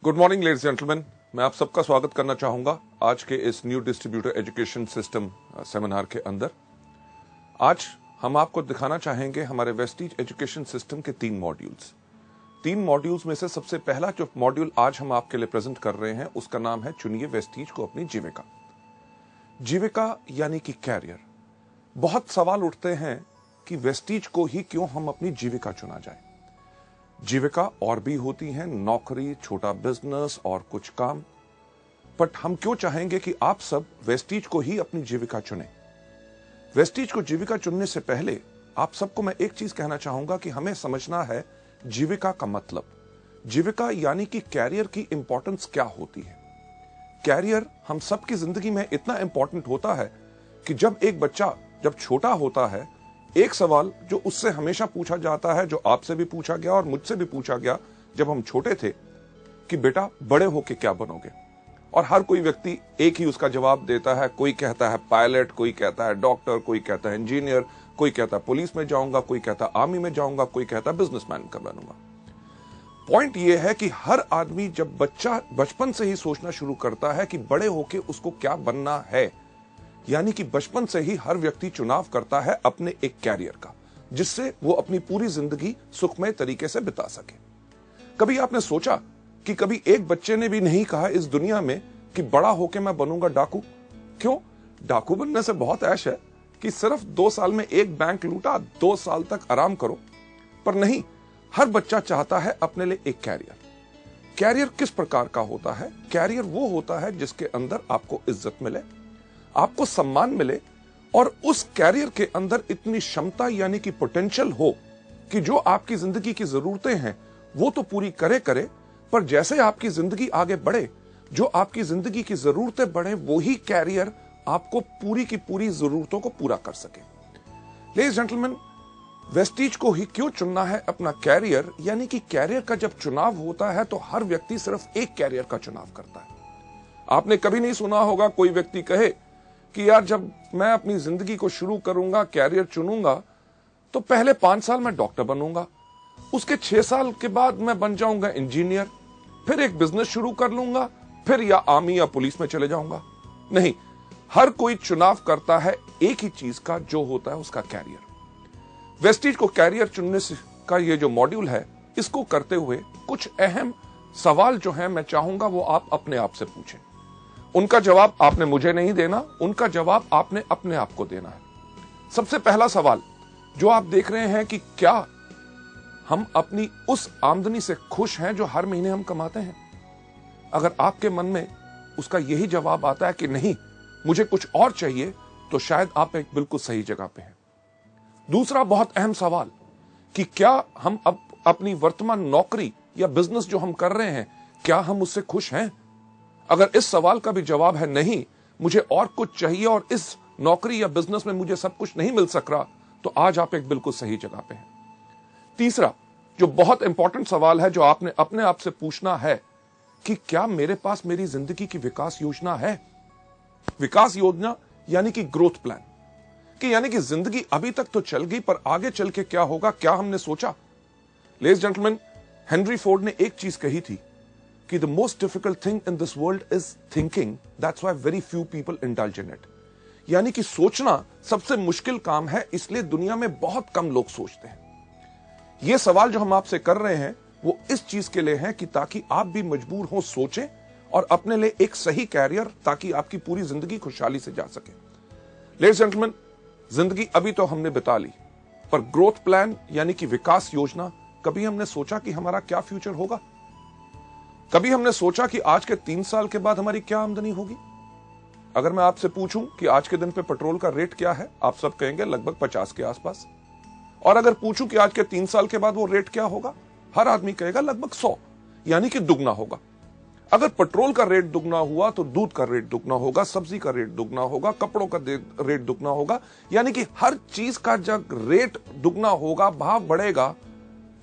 Good morning ladies gentleman, मैं आप सबका स्वागत करना चाहूंगा आज के इस new distributor education system seminar के अंदर। आज हम आपको दिखाना चाहेंगे हमारे वेस्टीज एजुकेशन सिस्टम के तीन मॉड्यूल्स में से सबसे पहला जो मॉड्यूल आज हम आपके लिए प्रेजेंट कर रहे हैं उसका नाम है चुनिए वेस्टीज को अपनी जीविका यानी कि कैरियर। बहुत सवाल उठते हैं कि वेस्टीज को ही क्यों हम अपनी जीविका चुना जाए। जीविका और भी होती हैं, नौकरी, छोटा बिजनेस और कुछ काम, बट हम क्यों चाहेंगे कि आप सब वेस्टीज को ही अपनी जीविका चुने। वेस्टीज को जीविका चुनने से पहले आप सबको मैं एक चीज कहना चाहूंगा कि हमें समझना है जीविका का मतलब। जीविका यानी कि कैरियर की इंपॉर्टेंस क्या होती है। कैरियर हम सबकी जिंदगी में इतना इंपॉर्टेंट होता है कि जब एक बच्चा जब छोटा होता है, एक सवाल जो उससे हमेशा पूछा जाता है, जो आपसे भी पूछा गया और मुझसे भी पूछा गया जब हम छोटे थे, कि बेटा बड़े होके क्या बनोगे। और हर कोई व्यक्ति एक ही उसका जवाब देता है। कोई कहता है पायलट, कोई कहता है डॉक्टर, कोई कहता है इंजीनियर, कोई कहता है पुलिस में जाऊंगा, कोई कहता है आर्मी में जाऊंगा, कोई कहता है बिजनेसमैन का बनूंगा। पॉइंट यह है कि हर आदमी जब बच्चा बचपन से ही सोचना शुरू करता है कि बड़े होके उसको क्या बनना है, यानी कि बचपन से ही हर व्यक्ति चुनाव करता है अपने एक कैरियर का, जिससे वो अपनी पूरी जिंदगी सुखमय तरीके से बिता सके। कभी आपने सोचा कि कभी एक बच्चे ने भी नहीं कहा इस दुनिया में कि बड़ा होके मैं बनूंगा डाकू। क्यों? डाकू बनने से बहुत ऐश है कि सिर्फ 2 साल में एक बैंक लूटा, 2 साल तक आराम करो। पर नहीं, हर बच्चा चाहता है अपने लिए एक कैरियर। कैरियर किस प्रकार का होता है? कैरियर वो होता है जिसके अंदर आपको इज्जत मिले, आपको सम्मान मिले, और उस कैरियर के अंदर इतनी क्षमता यानी कि पोटेंशियल हो कि जो आपकी जिंदगी की जरूरतें हैं वो तो पूरी करे, पर जैसे आपकी जिंदगी आगे बढ़े, जो आपकी जिंदगी की जरूरतें बढ़े, वो ही कैरियर आपको पूरी की पूरी जरूरतों को पूरा कर सके। लेडीज जेंटलमैन, वेस्टीज को ही क्यों चुनना है अपना कैरियर, यानी कि कैरियर का जब चुनाव होता है तो हर व्यक्ति सिर्फ एक कैरियर का चुनाव करता है। आपने कभी नहीं सुना होगा कोई व्यक्ति कहे कि यार जब मैं अपनी जिंदगी को शुरू करूंगा, कैरियर चुनूंगा, तो पहले 5 साल मैं डॉक्टर बनूंगा, उसके 6 साल के बाद मैं बन जाऊंगा इंजीनियर, फिर एक बिजनेस शुरू कर लूंगा, फिर या आर्मी या पुलिस में चले जाऊंगा। नहीं, हर कोई चुनाव करता है एक ही चीज का, जो होता है उसका कैरियर। वेस्टीज को कैरियर चुनने का ये जो मॉड्यूल है, इसको करते हुए कुछ अहम सवाल जो है मैं चाहूंगा वो आप अपने आप से पूछें। उनका जवाब आपने मुझे नहीं देना, उनका जवाब आपने अपने आप को देना है। सबसे पहला सवाल जो आप देख रहे हैं कि क्या हम अपनी उस आमदनी से खुश हैं जो हर महीने हम कमाते हैं? अगर आपके मन में उसका यही जवाब आता है कि नहीं, मुझे कुछ और चाहिए, तो शायद आप एक बिल्कुल सही जगह पे हैं। दूसरा बहुत अहम सवाल कि क्या हम अपनी वर्तमान नौकरी या बिजनेस जो हम कर रहे हैं, क्या हम उससे खुश हैं? अगर इस सवाल का भी जवाब है नहीं, मुझे और कुछ चाहिए और इस नौकरी या बिजनेस में मुझे सब कुछ नहीं मिल सक रहा, तो आज आप एक बिल्कुल सही जगह पे हैं। तीसरा जो बहुत इंपॉर्टेंट सवाल है जो आपने अपने आप से पूछना है कि क्या मेरे पास मेरी जिंदगी की विकास योजना है? विकास योजना यानी कि ग्रोथ प्लान, कि यानी कि जिंदगी अभी तक तो चल गई, पर आगे चल के क्या होगा, क्या हमने सोचा? लेडीज जेंटलमैन, हेनरी फोर्ड ने एक चीज कही थी कि the most difficult thing in this world is thinking, that's why very few people indulge in it। यानी कि सोचना सबसे मुश्किल काम है, इसलिए दुनिया में बहुत कम लोग सोचते हैं। यह सवाल जो हम आपसे कर रहे हैं वो इस चीज के लिए है कि ताकि आप भी मजबूर हो सोचें और अपने लिए एक सही कैरियर, ताकि आपकी पूरी जिंदगी खुशहाली से जा सके। लेडीज जेंटलमैन, जिंदगी अभी तो हमने बिता ली, पर ग्रोथ प्लान यानी कि विकास योजना, कभी हमने सोचा कि हमारा क्या फ्यूचर होगा? कभी हमने सोचा कि आज के 3 साल के बाद हमारी क्या आमदनी होगी? अगर मैं आपसे पूछूं कि आज के दिन पे पेट्रोल का रेट क्या है, आप सब कहेंगे लगभग 50 के आसपास। और अगर पूछूं कि आज के 3 साल के बाद वो रेट क्या होगा, हर आदमी कहेगा लगभग 100, यानी कि दुगना होगा। अगर पेट्रोल का रेट दुगना हुआ तो दूध का रेट दुगना होगा, सब्जी का रेट दुगना होगा, कपड़ों का रेट दुगना होगा, यानी कि हर चीज का जब रेट दुगना होगा, भाव बढ़ेगा,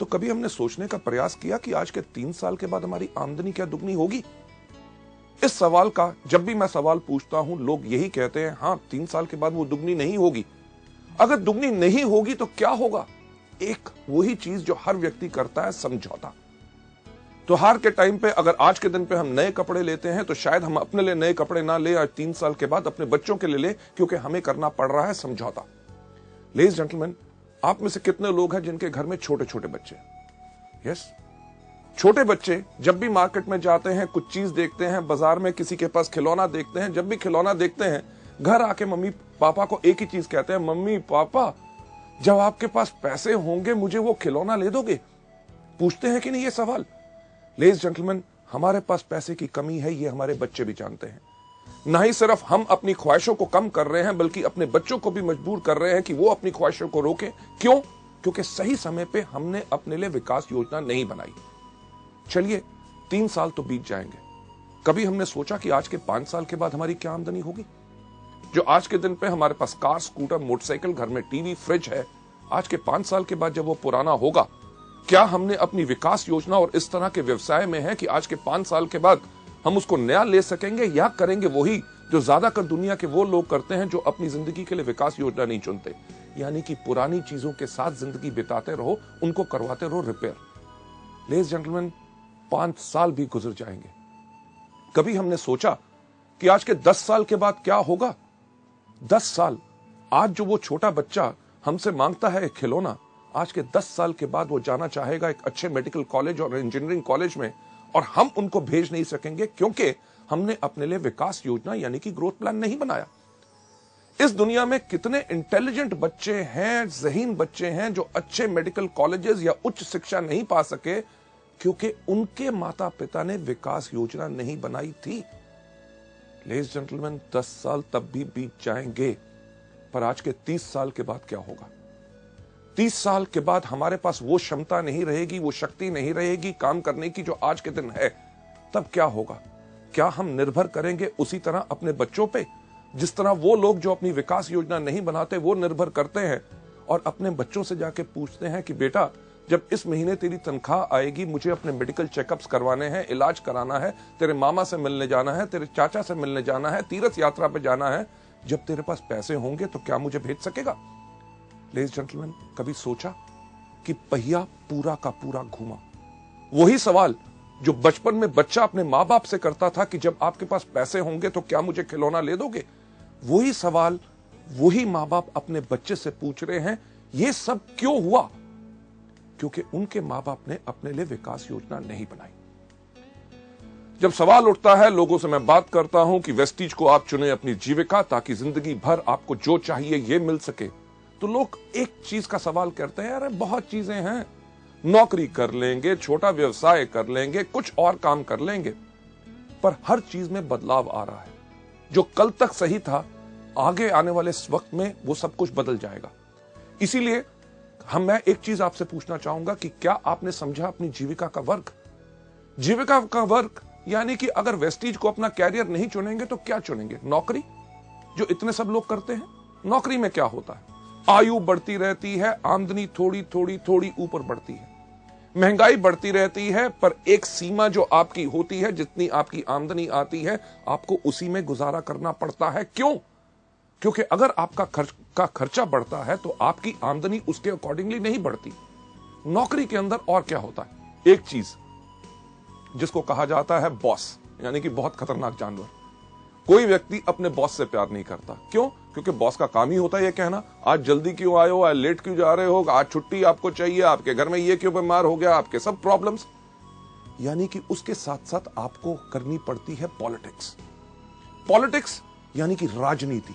तो कभी हमने सोचने का प्रयास किया कि आज के 3 साल के बाद हमारी आमदनी क्या दुगनी होगी? इस सवाल का जब भी मैं सवाल पूछता हूं, लोग यही कहते हैं, हां 3 साल के बाद वो दुगनी नहीं होगी। अगर दुगनी नहीं होगी तो क्या होगा? एक वही चीज जो हर व्यक्ति करता है, समझौता। त्योहार के टाइम पे अगर आज के दिन पे हम नए कपड़े लेते हैं तो शायद हम अपने लिए नए कपड़े ना ले, आज 3 साल के बाद अपने बच्चों के लिए ले, क्योंकि हमें करना पड़ रहा है समझौता। लेडीज जेंटलमैन, आप में से कितने लोग हैं जिनके घर में छोटे छोटे बच्चे? यस, छोटे बच्चे जब भी मार्केट में जाते हैं, कुछ चीज देखते हैं, बाजार में किसी के पास खिलौना देखते हैं, जब भी खिलौना देखते हैं घर आके मम्मी पापा को एक ही चीज कहते हैं, मम्मी पापा जब आपके पास पैसे होंगे मुझे वो खिलौना ले दोगे? पूछते हैं कि नहीं ये सवाल? लेडीज जेंटलमैन, हमारे पास पैसे की कमी है, ये हमारे बच्चे भी जानते हैं। ना ही सिर्फ हम अपनी ख्वाहिशों को कम कर रहे हैं, बल्कि अपने बच्चों को भी मजबूर कर रहे हैं कि वो अपनी ख्वाहिशों को रोकें। क्यों? क्योंकि सही समय पे हमने अपने लिए विकास योजना नहीं बनाई। चलिए 3 साल तो बीत जाएंगे, कभी हमने सोचा कि आज के 5 साल के बाद हमारी क्या आमदनी होगी? जो आज के दिन पे हमारे पास कार, स्कूटर, मोटरसाइकिल, घर में टीवी, फ्रिज है, आज के 5 साल के बाद जब वो पुराना होगा, क्या हमने अपनी विकास योजना और इस तरह के व्यवसाय में है कि आज के 5 साल के बाद हम उसको नया ले सकेंगे, या करेंगे वही जो ज्यादातर दुनिया के वो लोग करते हैं जो अपनी जिंदगी के लिए विकास योजना नहीं चुनते, यानी कि पुरानी चीजों के साथ जिंदगी बिताते रहो, उनको करवाते रहो रिपेयर। लेडीज जेंटलमैन, 5 साल भी गुजर जाएंगे, कभी हमने सोचा कि आज के 10 साल के बाद क्या होगा? 10 साल, आज जो वो छोटा बच्चा हमसे मांगता है खिलौना, आज के 10 साल के बाद वो जाना चाहेगा एक अच्छे मेडिकल कॉलेज और इंजीनियरिंग कॉलेज में, और हम उनको भेज नहीं सकेंगे क्योंकि हमने अपने लिए विकास योजना यानी कि ग्रोथ प्लान नहीं बनाया। इस दुनिया में कितने इंटेलिजेंट बच्चे हैं, ज़हीन बच्चे हैं जो अच्छे मेडिकल कॉलेजेस या उच्च शिक्षा नहीं पा सके क्योंकि उनके माता पिता ने विकास योजना नहीं बनाई थी। लेडीज जेंटलमैन, 10 साल तब भी बीत जाएंगे, पर आज के 30 साल के बाद क्या होगा? 30 साल के बाद हमारे पास वो क्षमता नहीं रहेगी, वो शक्ति नहीं रहेगी काम करने की जो आज के दिन है। तब क्या होगा? क्या हम निर्भर करेंगे उसी तरह अपने बच्चों पे, जिस तरह वो लोग जो अपनी विकास योजना नहीं बनाते वो निर्भर करते हैं और अपने बच्चों से जाके पूछते हैं कि बेटा जब इस महीने तेरी तनख्वाह आएगी, मुझे अपने मेडिकल चेकअप्स करवाने हैं, इलाज कराना है, तेरे मामा से मिलने जाना है, तेरे चाचा से मिलने जाना है, तीर्थ यात्रा पे जाना है, जब तेरे पास पैसे होंगे तो क्या मुझे भेज सकेगा? लेडीज जेंटलमैन, कभी सोचा कि पहिया पूरा का पूरा घूमा? वही सवाल जो बचपन में बच्चा अपने माँ बाप से करता था कि जब आपके पास पैसे होंगे तो क्या मुझे खिलौना ले दोगे, वही सवाल वही माँ बाप अपने बच्चे से पूछ रहे हैं। यह सब क्यों हुआ? क्योंकि उनके माँ बाप ने अपने लिए विकास योजना नहीं बनाई। जब सवाल उठता है, लोगों से मैं बात करता हूं कि वेस्टीज को आप चुने अपनी जीविका ताकि जिंदगी भर आपको जो चाहिए ये मिल सके, तो लोग एक चीज का सवाल करते हैं, अरे बहुत चीजें हैं, नौकरी कर लेंगे, छोटा व्यवसाय कर लेंगे, कुछ और काम कर लेंगे, पर हर चीज में बदलाव आ रहा है। जो कल तक सही था, आगे आने वाले वक्त में वो सब कुछ बदल जाएगा। इसीलिए मैं एक चीज आपसे पूछना चाहूंगा कि क्या आपने समझा अपनी जीविका का वर्ग? जीविका का वर्ग यानी कि अगर वेस्टीज को अपना कैरियर नहीं चुनेंगे तो क्या चुनेंगे? नौकरी, जो इतने सब लोग करते हैं। नौकरी में क्या होता है? आयु बढ़ती रहती है, आमदनी थोड़ी थोड़ी थोड़ी ऊपर बढ़ती है, महंगाई बढ़ती रहती है, पर एक सीमा जो आपकी होती है, जितनी आपकी आमदनी आती है आपको उसी में गुजारा करना पड़ता है। क्यों? क्योंकि अगर आपका खर्चा बढ़ता है तो आपकी आमदनी उसके अकॉर्डिंगली नहीं बढ़ती। नौकरी के अंदर और क्या होता है? एक चीज जिसको कहा जाता है बॉस, यानी कि बहुत खतरनाक जानवर। कोई व्यक्ति अपने बॉस से प्यार नहीं करता। क्यों? क्योंकि बॉस का काम ही होता है ये कहना, आज जल्दी क्यों आए हो, आज लेट क्यों जा रहे हो, आज छुट्टी आपको चाहिए, आपके घर में ये क्यों बीमार हो गया, आपके सब प्रॉब्लम्स। यानी कि उसके साथ साथ आपको करनी पड़ती है पॉलिटिक्स। पॉलिटिक्स यानी कि राजनीति।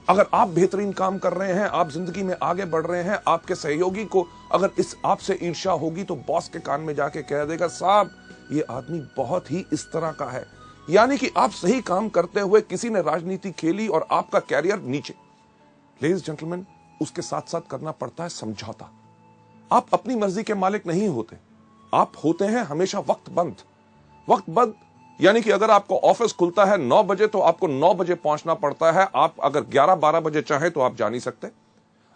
अगर आप बेहतरीन काम कर रहे हैं, आप जिंदगी में आगे बढ़ रहे हैं, आपके सहयोगी को अगर इस आपसे ईर्ष्या होगी तो बॉस के कान में जाके कह देगा, साहब ये आदमी बहुत ही इस तरह का है। यानी कि आप सही काम करते हुए किसी ने राजनीति खेली और आपका कैरियर नीचे। लेडीज जेंटलमैन, उसके साथ साथ करना पड़ता है समझौता। आप अपनी मर्जी के मालिक नहीं होते, आप होते हैं हमेशा वक्त बंद यानी कि अगर आपको ऑफिस खुलता है 9 बजे तो आपको 9 बजे पहुंचना पड़ता है। आप अगर 11-12 बजे चाहें तो आप जा नहीं सकते।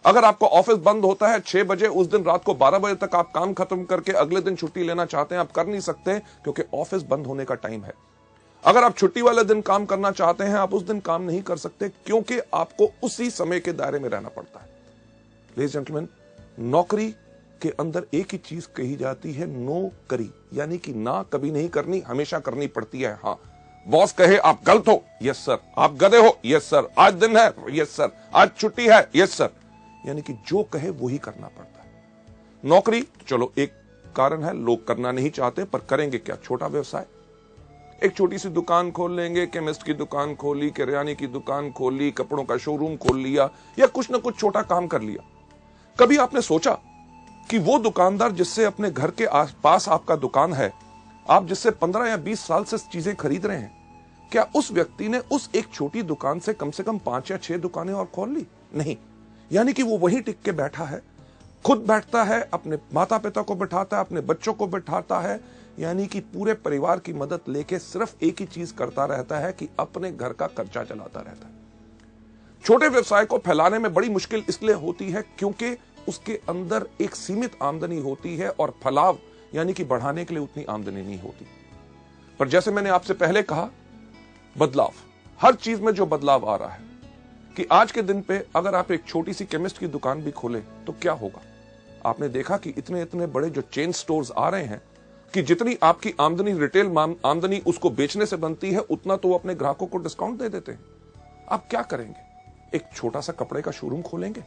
अगर आपको ऑफिस बंद होता है 6 बजे, उस दिन रात को 12 बजे तक आप काम खत्म करके अगले दिन छुट्टी लेना चाहते हैं, आप कर नहीं सकते क्योंकि ऑफिस बंद होने का टाइम है। अगर आप छुट्टी वाले दिन काम करना चाहते हैं, आप उस दिन काम नहीं कर सकते क्योंकि आपको उसी समय के दायरे में रहना पड़ता है। लेडीज जेंटलमैन, नौकरी उसके अंदर एक ही चीज कही जाती है, नो करी, यानी कि ना कभी नहीं करनी, हमेशा करनी पड़ती है। हाँ, बॉस कहे आप गलत हो, यस सर, आप गधे हो, यस सर, आज दिन है, यस सर, आज छुट्टी है, यस सर, यानी कि जो कहे वो ही करना पड़ता है। नौकरी चलो एक कारण है, लोग करना नहीं चाहते, पर करेंगे क्या? छोटा व्यवसाय, एक छोटी सी दुकान खोल लेंगे, केमिस्ट की दुकान खोली, किराने की दुकान खोली, कपड़ों का शोरूम खोल लिया, या कुछ ना कुछ छोटा काम कर लिया। कभी आपने सोचा कि वो दुकानदार जिससे अपने घर के आसपास आपका दुकान है, आप जिससे 15 या 20 साल से चीजें खरीद रहे हैं, क्या उस व्यक्ति ने उस एक छोटी दुकान से कम 5 या 6 दुकानें और खोल ली? नहीं, यानी कि वो वहीं टिक के बैठा है, खुद बैठता है, अपने माता पिता को बिठाता है, अपने बच्चों को बिठाता है, यानी कि पूरे परिवार की मदद लेके सिर्फ एक ही चीज करता रहता है कि अपने घर का खर्चा चलाता रहता है। छोटे व्यवसाय को फैलाने में बड़ी मुश्किल इसलिए होती है क्योंकि उसके अंदर एक सीमित आमदनी होती है और फलाव यानी कि बढ़ाने के लिए उतनी आमदनी नहीं होती। पर जैसे मैंने आपसे पहले कहा, बदलाव, हर चीज में जो बदलाव आ रहा है कि आज के दिन पे अगर आप एक छोटी सी केमिस्ट की दुकान भी खोले तो क्या होगा? आपने देखा कि इतने इतने बड़े जो चेन स्टोर्स आ रहे हैं कि जितनी आपकी आमदनी, रिटेल आमदनी उसको बेचने से बनती है, उतना तो वो अपने ग्राहकों को डिस्काउंट दे देते हैं। आप क्या करेंगे? एक छोटा सा कपड़े का शोरूम खोलेंगे।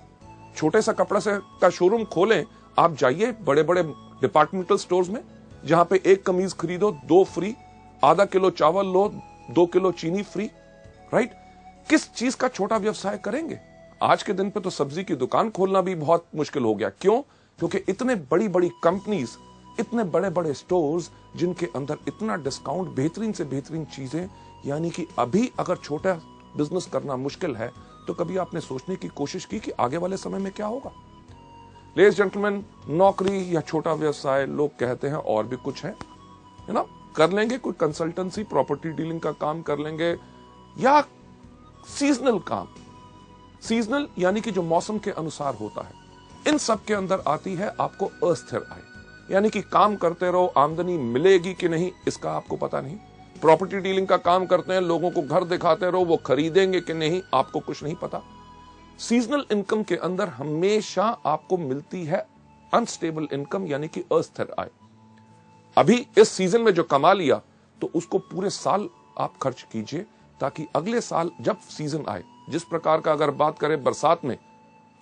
छोटे सा कपड़ा का शोरूम खोलें, आप जाइए बड़े बड़े डिपार्टमेंटल स्टोर्स में, जहां पे एक कमीज खरीदो 2 फ्री, आधा किलो चावल लो 2 किलो चीनी फ्री, राइट? किस चीज का छोटा व्यवसाय करेंगे? आज के दिन पे तो सब्जी की दुकान खोलना भी बहुत मुश्किल हो गया। क्यों? क्योंकि इतने बड़ी बड़ी कंपनीज, इतने बड़े बड़े स्टोर्स जिनके अंदर इतना डिस्काउंट, बेहतरीन से बेहतरीन चीजें, यानी कि अभी अगर छोटा बिजनेस करना मुश्किल है तो कभी आपने सोचने की कोशिश की कि आगे वाले समय में क्या होगा? लेडीज जेंटलमैन, नौकरी या छोटा व्यवसाय, लोग कहते हैं और भी कुछ है ना, कर लेंगे, कोई कंसल्टेंसी, प्रॉपर्टी डीलिंग का काम कर लेंगे, या सीजनल काम। सीजनल यानी कि जो मौसम के अनुसार होता है। इन सब के अंदर आती है आपको अस्थिर आय, यानी कि काम करते रहो, आमदनी मिलेगी कि नहीं इसका आपको पता नहीं। प्रॉपर्टी डीलिंग का काम करते हैं, लोगों को घर दिखाते रहो, वो खरीदेंगे कि नहीं आपको कुछ नहीं पता। सीजनल इनकम के अंदर हमेशा आपको मिलती है अनस्टेबल इनकम, यानी कि अस्थिर आय। अभी इस सीजन में जो कमा लिया तो उसको पूरे साल आप खर्च कीजिए, ताकि अगले साल जब सीजन आए, जिस प्रकार का अगर बात करें बरसात में,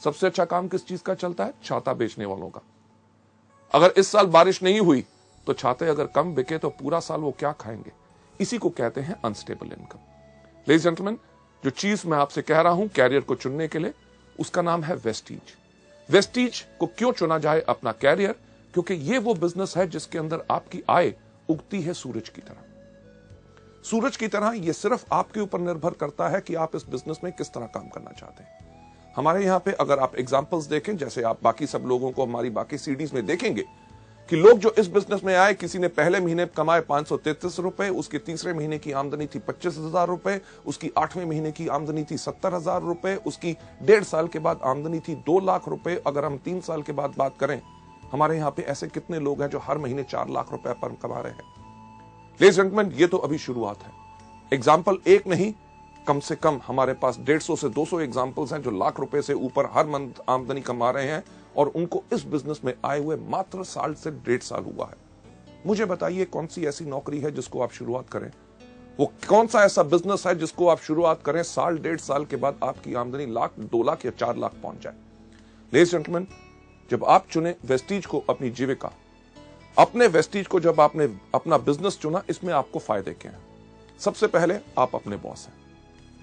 सबसे अच्छा काम किस चीज का चलता है? छाता बेचने वालों का। अगर इस साल बारिश नहीं हुई तो छाते अगर कम बिके तो पूरा साल वो क्या खाएंगे? इसी को कहते हैं अनस्टेबल इनकम। लेडीज जेंटलमैन, जो चीज मैं आपसे कह रहा हूं कैरियर को चुनने के लिए, उसका नाम है वेस्टीज। वेस्टीज को क्यों चुना जाए अपना कैरियर? क्योंकि ये वो बिजनेस है जिसके अंदर आपकी आय उगती है सूरज की तरह। सूरज की तरह ये सिर्फ आपके ऊपर निर्भर करता है कि आप इस बिजनेस में किस तरह काम करना चाहते हैं। हमारे यहां पे अगर आप एग्जांपल्स देखें, जैसे आप बाकी सब लोगों को हमारी बाकी सीडीज में देखेंगे कि लोग जो इस बिजनेस में आए, किसी ने पहले महीने कमाए 533 रुपए, उसके तीसरे महीने की आमदनी थी 25,000 रुपए, उसकी 8वें महीने की आमदनी थी 70,000 रुपए, उसकी 1.5 साल के बाद आमदनी थी 2 लाख रुपए। अगर हम 3 साल के बाद बात करें, हमारे यहाँ पे ऐसे कितने लोग हैं जो हर महीने 4 लाख रुपए पर कमा रहे हैं? लेडीज एंड जेंटलमैन, ये तो अभी शुरुआत है। एग्जाम्पल एक नहीं, कम से कम हमारे पास 150 से 200 एग्जाम्पल्स हैं जो लाख रुपए से ऊपर हर मंथ आमदनी कमा रहे हैं, और उनको इस बिजनेस में आए हुए मात्र साल से 1.5 साल हुआ है। मुझे बताइए कौन सी ऐसी नौकरी है जिसको आप शुरुआत करें, वो कौन सा ऐसा बिजनेस है जिसको आप शुरुआत करें, साल 1.5 साल के बाद आपकी आमदनी लाख, 2 लाख या 4 लाख पहुंच जाए? लेडीज जेंटलमैन, जब आप चुने वेस्टीज को अपनी जीविका, अपने वेस्टीज को जब आपने अपना बिजनेस चुना, इसमें आपको फायदे क्या हैं? सबसे पहले आप अपने बॉस हैं,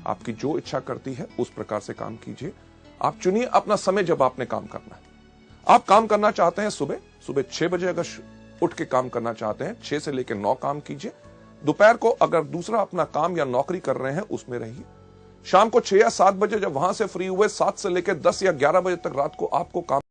आपकी जो इच्छा करती है उस प्रकार से काम कीजिए। आप चुनिए अपना समय जब आपने काम करना है। आप काम करना चाहते हैं सुबह 6 बजे, अगर उठ के काम करना चाहते हैं 6 से लेकर 9 काम कीजिए। दोपहर को अगर दूसरा अपना काम या नौकरी कर रहे हैं उसमें रहिए। शाम को 6 या 7 बजे जब वहां से फ्री हुए, 7 से लेकर 10 या 11 बजे तक रात को आपको काम